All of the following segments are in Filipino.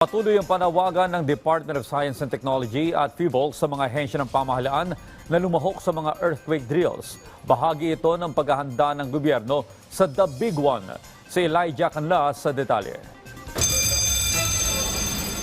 Patuloy ang panawagan ng Department of Science and Technology at PHIVOL sa mga ahensya ng pamahalaan na lumahok sa mga earthquake drills. Bahagi ito ng paghahanda ng gobyerno sa The Big One. Si Elijah Canla sa detalye.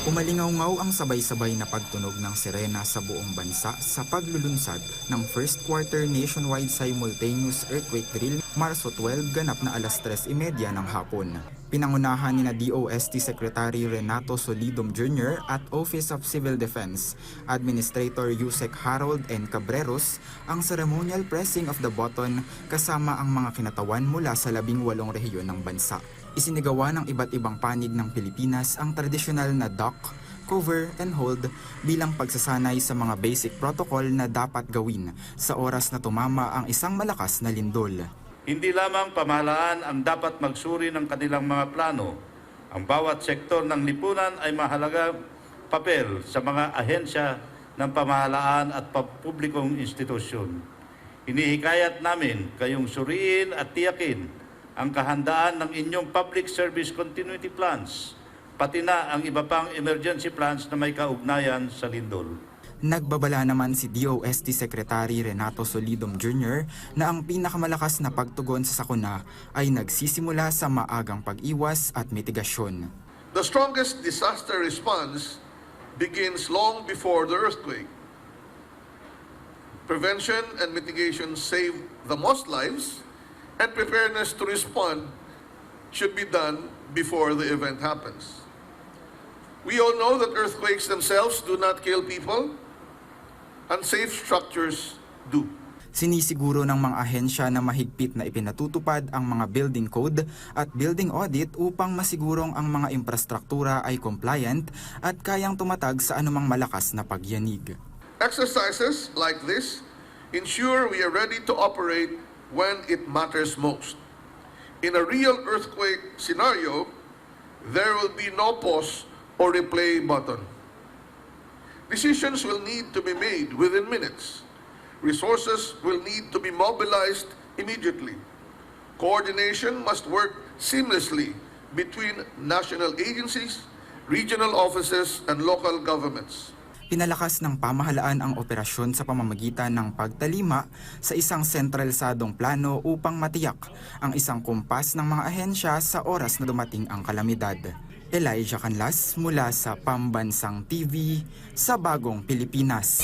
Umalingaw-ngaw ang sabay-sabay na pagtunog ng sirena sa buong bansa sa paglulunsad ng first quarter nationwide simultaneous earthquake drill Marso 12 ganap na alas 3:30 ng hapon. Pinangunahan ni DOST Secretary Renato Solidum Jr. at Office of Civil Defense Administrator Yusek Harold N. Cabreros ang ceremonial pressing of the button kasama ang mga kinatawan mula sa 18 rehiyon ng bansa. Isinigawa ng iba't ibang panig ng Pilipinas ang tradisyonal na duck, cover and hold bilang pagsasanay sa mga basic protocol na dapat gawin sa oras na tumama ang isang malakas na lindol. Hindi lamang pamahalaan ang dapat magsuri ng kanilang mga plano. Ang bawat sektor ng lipunan ay mahalagang papel sa mga ahensya ng pamahalaan at publikong institusyon. Hinihikayat namin kayong suriin at tiyakin ang kahandaan ng inyong public service continuity plans, pati na ang iba pang emergency plans na may kaugnayan sa lindol. Nagbabala naman si DOST Secretary Renato Solidum Jr. na ang pinakamalakas na pagtugon sa sakuna ay nagsisimula sa maagang pag-iwas at mitigasyon. The strongest disaster response begins long before the earthquake. Prevention and mitigation save the most lives, and preparedness to respond should be done before the event happens. We all know that earthquakes themselves do not kill people. Unsafe structures do. Sinisiguro ng mga ahensya na mahigpit na ipinatutupad ang mga building code at building audit upang masigurong ang mga infrastruktura ay compliant at kayang tumatag sa anumang malakas na pagyanig. Exercises like this ensure we are ready to operate when it matters most. In a real earthquake scenario, there will be no pause or replay button. Decisions will need to be made within minutes. Resources will need to be mobilized immediately. Coordination must work seamlessly between national agencies, regional offices, and local governments. Pinalakas ng pamahalaan ang operasyon sa pamamagitan ng pagtalima sa isang sentralisadong plano upang matiyak ang isang kumpas ng mga ahensya sa oras na dumating ang kalamidad. Elijah Canlas mula sa Pambansang TV sa Bagong Pilipinas.